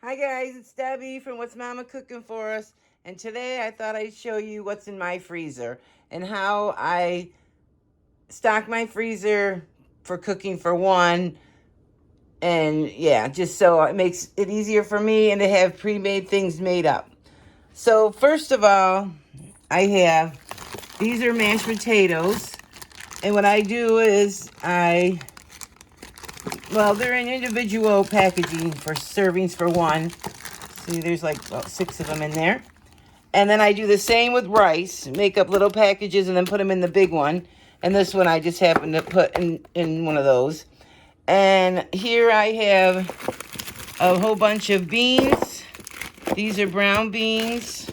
Hi guys, it's Debbie from What's Mama Cooking For Us, and today I thought I'd show you what's in my freezer and how I stock my freezer for cooking for one, and yeah, just so it makes it easier for me and to have pre-made things made up. So first of all, these are mashed potatoes, and what I do is they're in individual packaging for servings for one. See, there's like about 6 of them in there. And then I do the same with rice. Make up little packages and then put them in the big one. And this one I just happen to put in one of those. And here I have a whole bunch of beans. These are brown beans.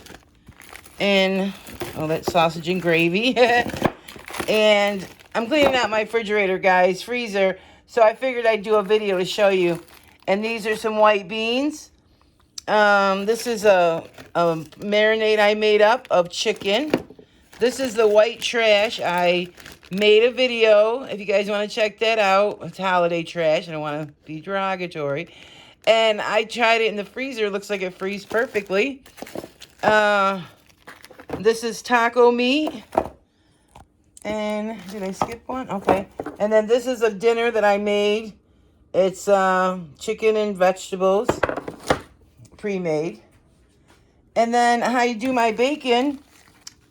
And, that's sausage and gravy. And I'm cleaning out my refrigerator, guys, freezer. So I figured I'd do a video to show you. And these are some white beans. This is a marinade I made up of chicken. This is the white trash. I made a video. If you guys want to check that out, it's holiday trash. I don't want to be derogatory. And I tried it in the freezer. It looks like it freezes perfectly. This is taco meat. And did I skip one? Okay. And then this is a dinner that I made. It's chicken and vegetables. Pre-made. And then how you do my bacon,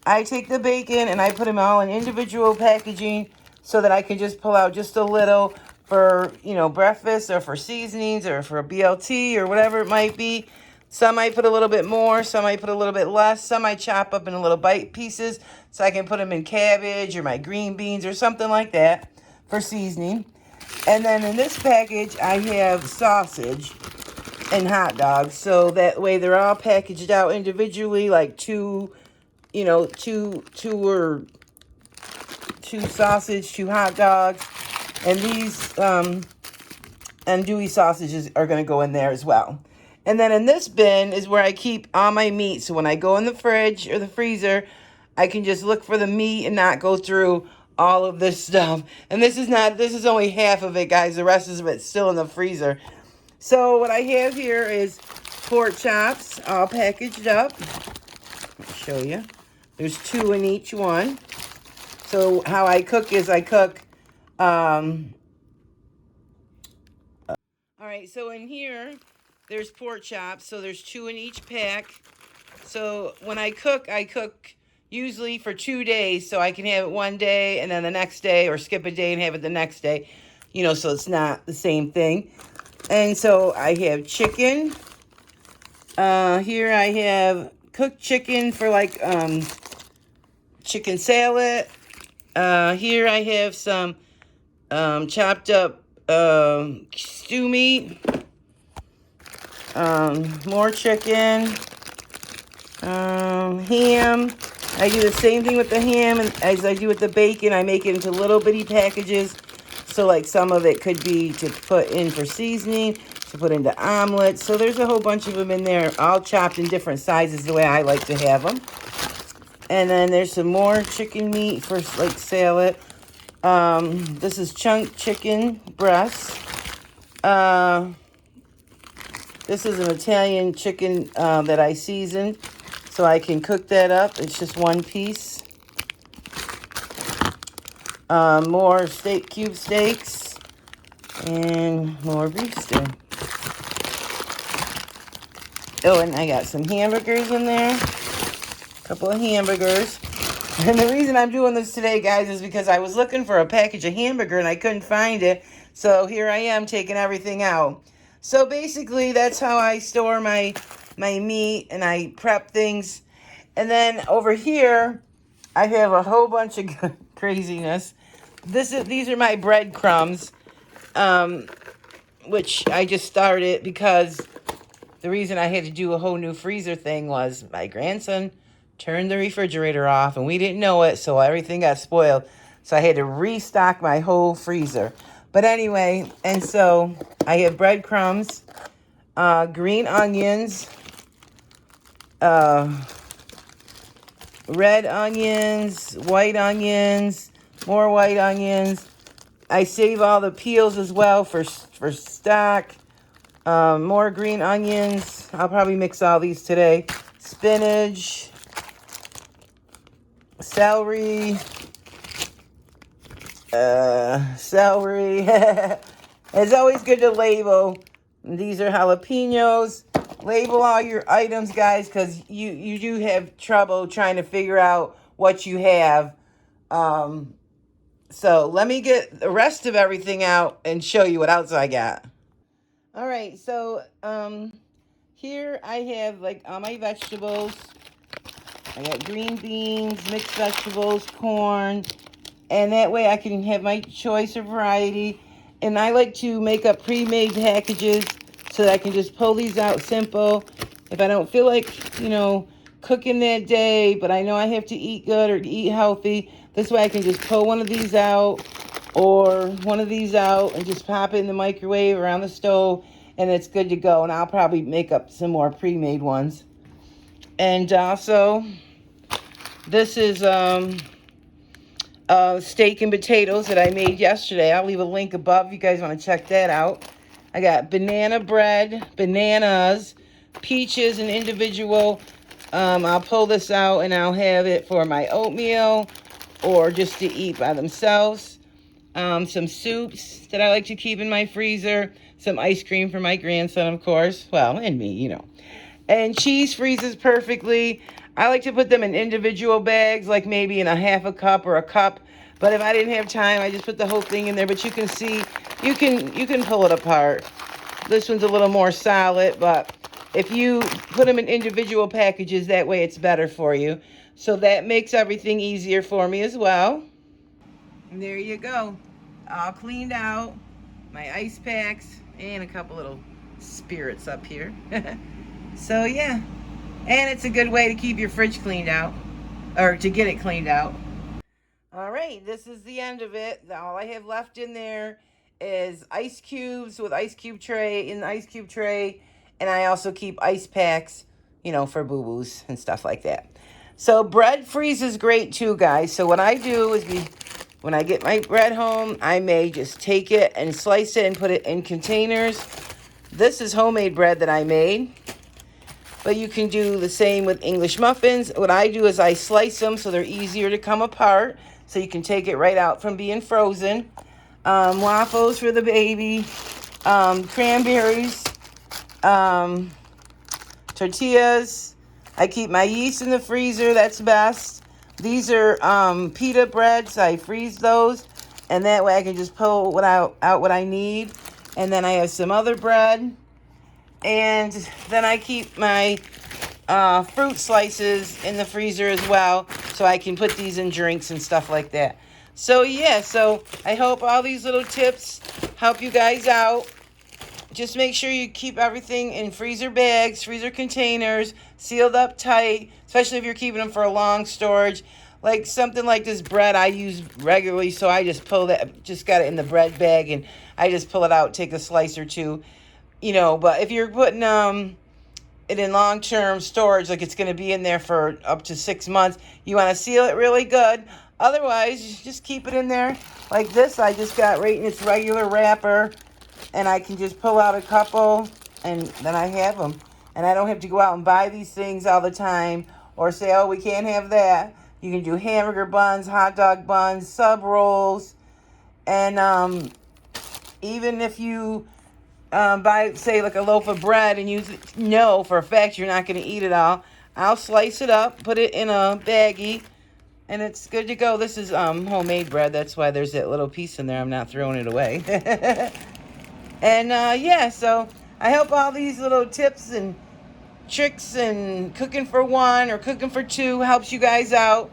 I take the bacon and I put them all in individual packaging so that I can just pull out just a little for, breakfast or for seasonings or for a BLT or whatever it might be. Some I put a little bit more, some I put a little bit less, some I chop up in little bite pieces so I can put them in cabbage or my green beans or something like that for seasoning. And then in this package, I have sausage and hot dogs, so that way they're all packaged out individually, like two sausage, 2 hot dogs, and these andouille sausages are going to go in there as well. And then in this bin is where I keep all my meat, so when I go in the fridge or the freezer, I can just look for the meat and not go through all of this stuff. And this is only half of it, guys. The rest of it's still in the freezer. So what I have here is pork chops all packaged up. Let me show you. There's 2 in each one. So how I cook is I cook, all right, so in here, there's pork chops. So there's 2 in each pack. So when I cook usually for 2 days. So I can have it one day and then the next day, or skip a day and have it the next day. So it's not the same thing. And so I have chicken. Here I have cooked chicken for like chicken salad. Here I have some chopped up stew meat. More chicken. Ham. I do the same thing with the ham as I do with the bacon. I make it into little bitty packages. So like some of it could be to put in for seasoning, to put into omelets. So there's a whole bunch of them in there, all chopped in different sizes the way I like to have them. And then there's some more chicken meat for like salad. This is chunk chicken breast. This is an Italian chicken that I seasoned, so I can cook that up. It's just one piece. More cube steaks, and more beef stew. Oh, and I got some hamburgers in there. A couple of hamburgers. And the reason I'm doing this today, guys, is because I was looking for a package of hamburger and I couldn't find it. So here I am taking everything out. So basically, that's how I store my meat and I prep things. And then over here, I have a whole bunch of craziness. These are my breadcrumbs, which I just started because the reason I had to do a whole new freezer thing was my grandson turned the refrigerator off and we didn't know it, so everything got spoiled. So I had to restock my whole freezer. But anyway, and so I have breadcrumbs, green onions, red onions, white onions, more white onions. I save all the peels as well for stock. More green onions. I'll probably mix all these today. Spinach, celery, celery. It's always good to label. These are jalapenos. Label all your items, guys, because you do have trouble trying to figure out what you have. So let me get the rest of everything out and show you what else I got. All right, so here I have like all my vegetables. I got green beans, mixed vegetables, corn, and that way I can have my choice of variety. And I like to make up pre-made packages so that I can just pull these out simple. If I don't feel like, cooking that day, but I know I have to eat good or eat healthy, this way I can just pull one of these out or one of these out and just pop it in the microwave or on the stove, and it's good to go. And I'll probably make up some more pre-made ones. And also, this is steak and potatoes that I made yesterday. I'll leave a link above if you guys want to check that out. I got banana bread, bananas, peaches, and individual. I'll pull this out and I'll have it for my oatmeal or just to eat by themselves. Some soups that I like to keep in my freezer. Some ice cream for my grandson, of course. Well, and me, And cheese freezes perfectly. I like to put them in individual bags, like maybe in a half a cup or a cup. But if I didn't have time, I just put the whole thing in there. But you can see, you can pull it apart. This one's a little more solid, but if you put them in individual packages, that way it's better for you. So that makes everything easier for me as well. And there you go. All cleaned out. My ice packs and a couple little spirits up here. So yeah. And it's a good way to keep your fridge cleaned out, or to get it cleaned out. All right, this is the end of it. All I have left in there is ice cubes with ice cube tray in the ice cube tray. And I also keep ice packs, for boo-boos and stuff like that. So bread freezes great too, guys. So what I do is when I get my bread home, I may just take it and slice it and put it in containers. This is homemade bread that I made. But you can do the same with English muffins. What I do is I slice them so they're easier to come apart. So you can take it right out from being frozen. Waffles for the baby. Cranberries. Tortillas. I keep my yeast in the freezer. That's best. These are pita breads. I freeze those. And that way I can just pull out what I need. And then I have some other bread. And then I keep my fruit slices in the freezer as well, so I can put these in drinks and stuff like that. So yeah, so I hope all these little tips help you guys out. Just make sure you keep everything in freezer bags, freezer containers, sealed up tight, especially if you're keeping them for a long storage. Like something like this bread I use regularly, so I just got it in the bread bag, and I just pull it out, take a slice or two. But if you're putting it in long-term storage, like it's going to be in there for up to 6 months, you want to seal it really good. Otherwise, you just keep it in there like this. I just got right in its regular wrapper, and I can just pull out a couple, and then I have them. And I don't have to go out and buy these things all the time or say, oh, we can't have that. You can do hamburger buns, hot dog buns, sub rolls, and even if you buy, say, like a loaf of bread and you know for a fact you're not going to eat it all, I'll slice it up, put it in a baggie, and it's good to go. This is homemade bread. That's why there's that little piece in there. I'm not throwing it away. And yeah, so I hope all these little tips and tricks and cooking for one or cooking for two helps you guys out.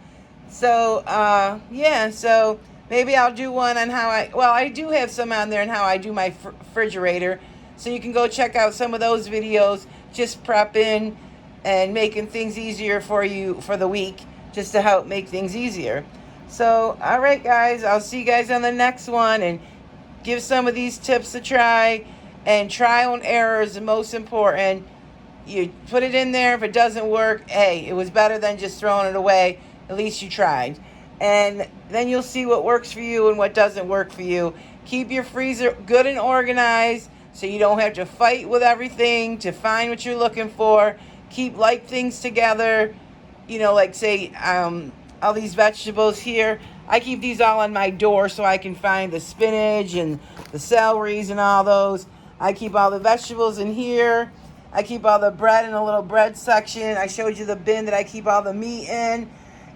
So yeah, so maybe I'll do one on how I do have some on there on how I do my refrigerator. So you can go check out some of those videos, just prepping and making things easier for you for the week, just to help make things easier. So, all right, guys, I'll see you guys on the next one, and give some of these tips a try. And trial and error is the most important. You put it in there. If it doesn't work, hey, it was better than just throwing it away. At least you tried. And then you'll see what works for you and what doesn't work for you. Keep your freezer good and organized so you don't have to fight with everything to find what you're looking for. Keep like things together. You know, like say all these vegetables here, I keep these all on my door so I can find the spinach and the celeries and all those. I keep all the vegetables in here. I keep all the bread in a little bread section. I showed you the bin that I keep all the meat in.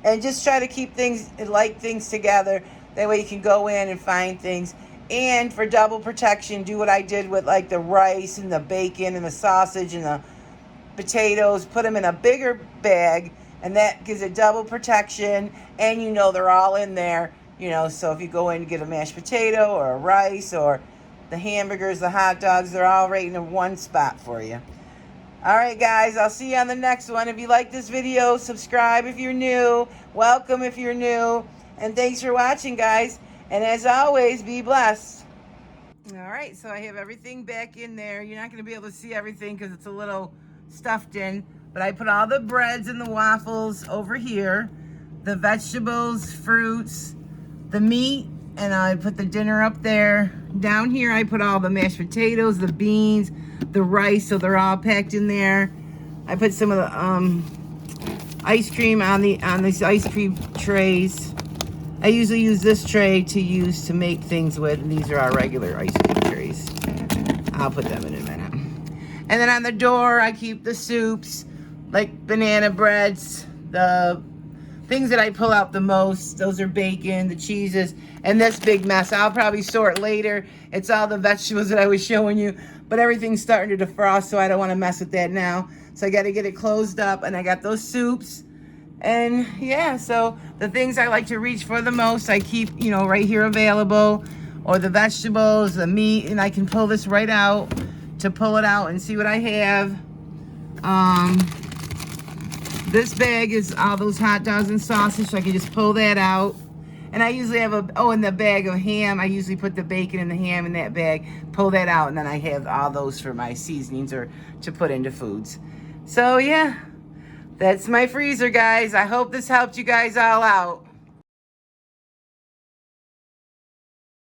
And just try to keep things, like things together. That way you can go in and find things. And for double protection, do what I did with like the rice and the bacon and the sausage and the potatoes. Put them in a bigger bag, and that gives it double protection. And you know they're all in there. You know, so if you go in to get a mashed potato or a rice or the hamburgers, the hot dogs, they're all right in one spot for you. All right, guys, I'll see you on the next one. If you like this video, subscribe if you're new. Welcome if you're new. And thanks for watching, guys. And as always, be blessed. All right, so I have everything back in there. You're not going to be able to see everything because it's a little stuffed in. But I put all the breads and the waffles over here. The vegetables, fruits, the meat, and I put the dinner up there. Down here, I put all the mashed potatoes, the beans, the rice, so they're all packed in there. I put some of the ice cream on these ice cream trays. I usually use this tray to make things with, and these are our regular ice cream trays. I'll put them in a minute. And then on the door, I keep the soups, like banana breads, the things that I pull out the most. Those are bacon, the cheeses, and this big mess. I'll probably store it later. It's all the vegetables that I was showing you, but everything's starting to defrost, so I don't want to mess with that now. So I got to get it closed up, and I got those soups. And yeah, so the things I like to reach for the most, I keep, you know, right here available, or the vegetables, the meat, and I can pull this right out to pull it out and see what I have. This bag is all those hot dogs and sausage, so I can just pull that out. And I usually have in the bag of ham, I usually put the bacon and the ham in that bag, pull that out, and then I have all those for my seasonings or to put into foods. So yeah, that's my freezer, guys. I hope this helped you guys all out.